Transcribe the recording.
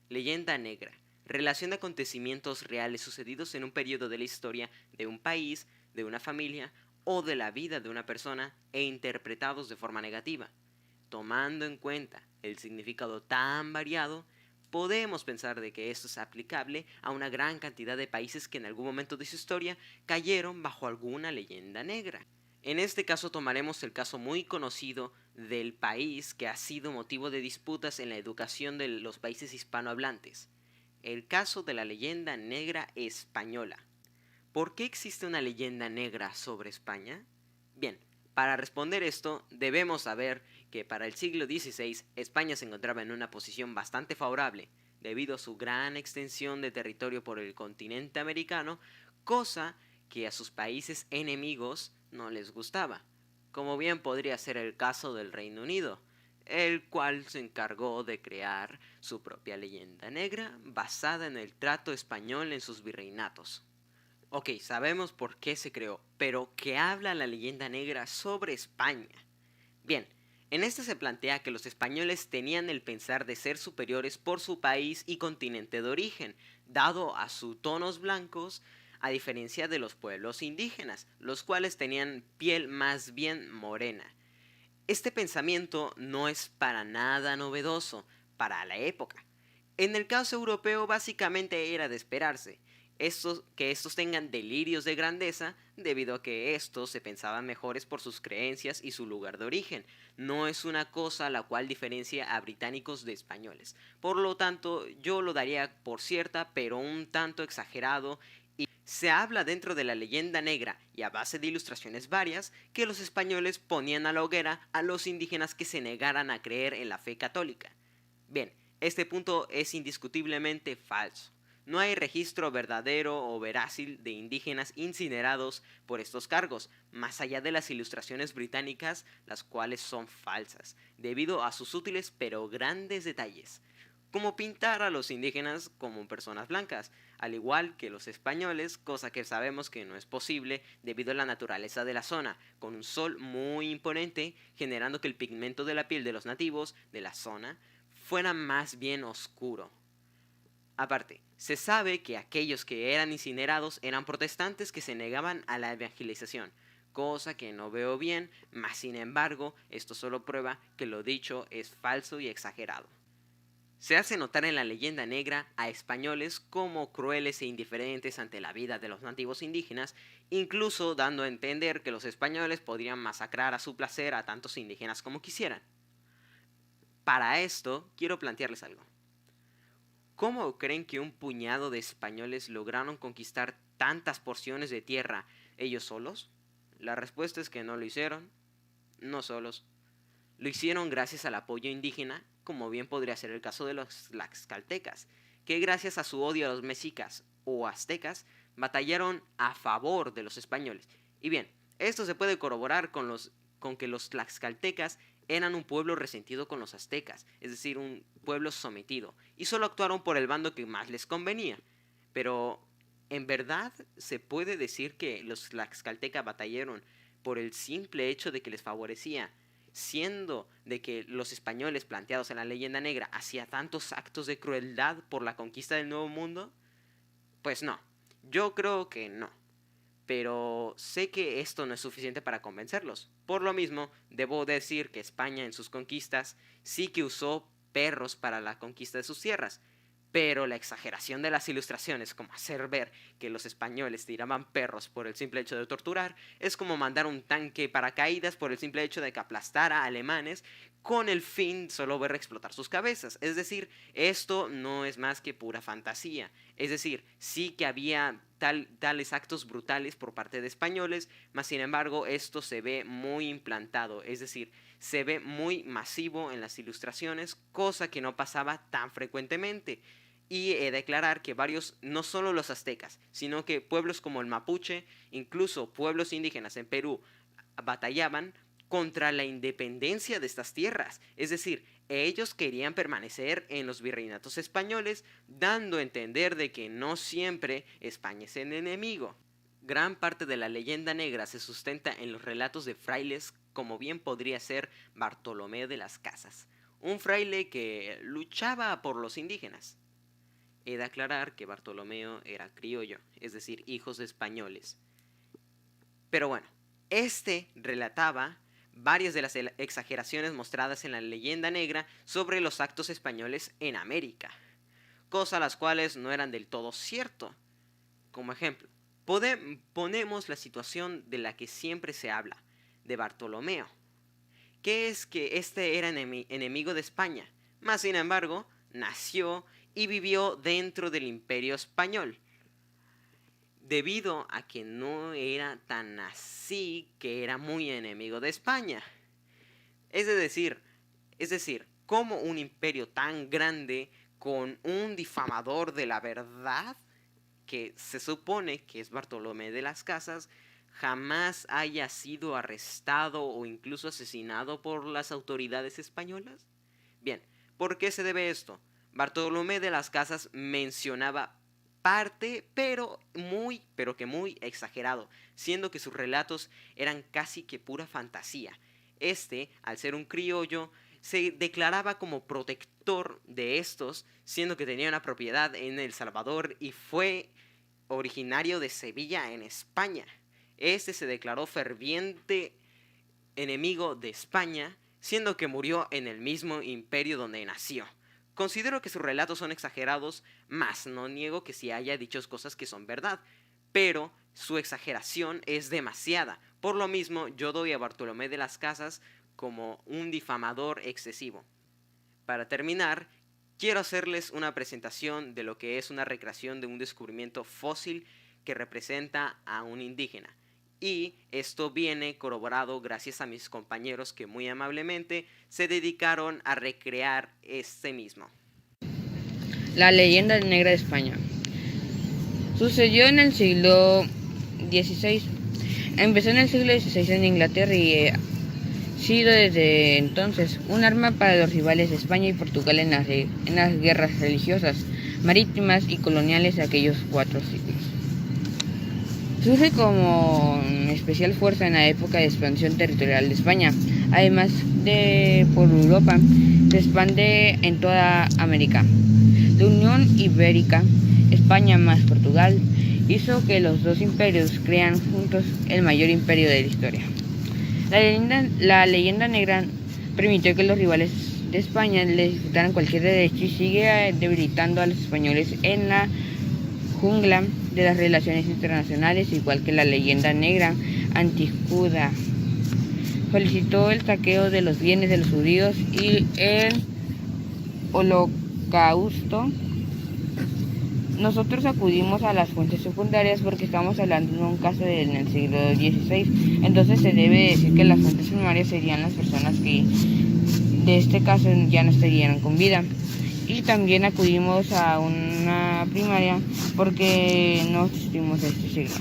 Leyenda negra. Relación de acontecimientos reales sucedidos en un periodo de la historia de un país, de una familia o de la vida de una persona e interpretados de forma negativa. Tomando en cuenta el significado tan variado, podemos pensar de que esto es aplicable a una gran cantidad de países que en algún momento de su historia cayeron bajo alguna leyenda negra. En este caso tomaremos el caso muy conocido del país que ha sido motivo de disputas en la educación de los países hispanohablantes, el caso de la leyenda negra española. ¿Por qué existe una leyenda negra sobre España? Bien, para responder esto debemos saber que para el siglo XVI España se encontraba en una posición bastante favorable debido a su gran extensión de territorio por el continente americano, cosa que a sus países enemigos no les gustaba, como bien podría ser el caso del Reino Unido, el cual se encargó de crear su propia leyenda negra basada en el trato español en sus virreinatos. Ok, sabemos por qué se creó, pero ¿qué habla la leyenda negra sobre España? Bien, en esta se plantea que los españoles tenían el pensar de ser superiores por su país y continente de origen, dado a sus tonos blancos, a diferencia de los pueblos indígenas, los cuales tenían piel más bien morena. Este pensamiento no es para nada novedoso para la época. En el caso europeo básicamente era de esperarse que estos tengan delirios de grandeza debido a que estos se pensaban mejores por sus creencias y su lugar de origen. No es una cosa la cual diferencia a británicos de españoles. Por lo tanto, yo lo daría por cierta, pero un tanto exagerado. Se habla dentro de la leyenda negra y a base de ilustraciones varias que los españoles ponían a la hoguera a los indígenas que se negaran a creer en la fe católica. Bien, este punto es indiscutiblemente falso. No hay registro verdadero o verásil de indígenas incinerados por estos cargos, más allá de las ilustraciones británicas, las cuales son falsas, debido a sus útiles pero grandes detalles, como pintar a los indígenas como personas blancas, al igual que los españoles, cosa que sabemos que no es posible debido a la naturaleza de la zona, con un sol muy imponente, generando que el pigmento de la piel de los nativos de la zona fuera más bien oscuro. Aparte, se sabe que aquellos que eran incinerados eran protestantes que se negaban a la evangelización, cosa que no veo bien, mas sin embargo, esto solo prueba que lo dicho es falso y exagerado. Se hace notar en la leyenda negra a españoles como crueles e indiferentes ante la vida de los nativos indígenas, incluso dando a entender que los españoles podrían masacrar a su placer a tantos indígenas como quisieran. Para esto, quiero plantearles algo. ¿Cómo creen que un puñado de españoles lograron conquistar tantas porciones de tierra ellos solos? La respuesta es que no lo hicieron, no solos. Lo hicieron gracias al apoyo indígena, como bien podría ser el caso de los tlaxcaltecas, que gracias a su odio a los mexicas o aztecas batallaron a favor de los españoles. Y bien, esto se puede corroborar con que los tlaxcaltecas eran un pueblo resentido con los aztecas, es decir, un pueblo sometido, y solo actuaron por el bando que más les convenía. Pero, ¿en verdad se puede decir que los tlaxcaltecas batallaron por el simple hecho de que les favorecía, siendo de que los españoles planteados en la leyenda negra hacían tantos actos de crueldad por la conquista del Nuevo Mundo? Pues no, yo creo que no. Pero sé que esto no es suficiente para convencerlos. Por lo mismo, debo decir que España en sus conquistas sí que usó perros para la conquista de sus tierras, pero la exageración de las ilustraciones, como hacer ver que los españoles tiraban perros por el simple hecho de torturar, es como mandar un tanque paracaídas por el simple hecho de que aplastara a alemanes con el fin solo ver explotar sus cabezas. Es decir, esto no es más que pura fantasía. Es decir, sí que había tales actos brutales por parte de españoles, mas sin embargo esto se ve muy implantado, es decir, se ve muy masivo en las ilustraciones, cosa que no pasaba tan frecuentemente. Y he de aclarar que varios, no solo los aztecas, sino que pueblos como el mapuche, incluso pueblos indígenas en Perú, batallaban contra la independencia de estas tierras. Es decir, ellos querían permanecer en los virreinatos españoles, dando a entender de que no siempre España es el enemigo. Gran parte de la leyenda negra se sustenta en los relatos de frailes, como bien podría ser Bartolomé de las Casas, un fraile que luchaba por los indígenas. He de aclarar que Bartolomeo era criollo, es decir, hijos de españoles. Pero bueno, este relataba varias de las exageraciones mostradas en la leyenda negra sobre los actos españoles en América, cosas las cuales no eran del todo cierto. Como ejemplo, ponemos la situación de la que siempre se habla, de Bartolomeo, que es que este era enemigo de España, mas sin embargo nació y vivió dentro del Imperio Español, debido a que no era tan así que era muy enemigo de España. Es decir, ¿cómo un imperio tan grande con un difamador de la verdad, que se supone que es Bartolomé de las Casas, jamás haya sido arrestado o incluso asesinado por las autoridades españolas? Bien, ¿por qué se debe esto? Bartolomé de las Casas mencionaba parte, pero que muy exagerado, siendo que sus relatos eran casi que pura fantasía. Al ser un criollo, se declaraba como protector de estos, siendo que tenía una propiedad en El Salvador y fue originario de Sevilla, en España. Se declaró ferviente enemigo de España, siendo que murió en el mismo imperio donde nació. Considero que sus relatos son exagerados, mas no niego que sí haya dicho cosas que son verdad, pero su exageración es demasiada. Por lo mismo, yo doy a Bartolomé de las Casas como un difamador excesivo. Para terminar, quiero hacerles una presentación de lo que es una recreación de un descubrimiento fósil que representa a un indígena. Y esto viene corroborado gracias a mis compañeros que muy amablemente se dedicaron a recrear este mismo. La leyenda negra de España. Sucedió en el siglo XVI. Empezó en el siglo XVI en Inglaterra y ha sido desde entonces un arma para los rivales de España y Portugal en las guerras religiosas, marítimas y coloniales de aquellos 4 siglos. Surge como especial fuerza en la época de expansión territorial de España. Además de por Europa, se expande en toda América. La Unión Ibérica, España más Portugal, hizo que los dos imperios crean juntos el mayor imperio de la historia. La leyenda negra permitió que los rivales de España le disputaran cualquier derecho y sigue debilitando a los españoles en la jungla de las relaciones internacionales, igual que la leyenda negra antijuda. Solicitó el saqueo de los bienes de los judíos y el holocausto. Nosotros acudimos a las fuentes secundarias porque estamos hablando de un caso en el siglo XVI, entonces se debe decir que las fuentes primarias serían las personas que de este caso ya no estarían con vida. Y también acudimos a una primaria porque no asistimos a este siglo.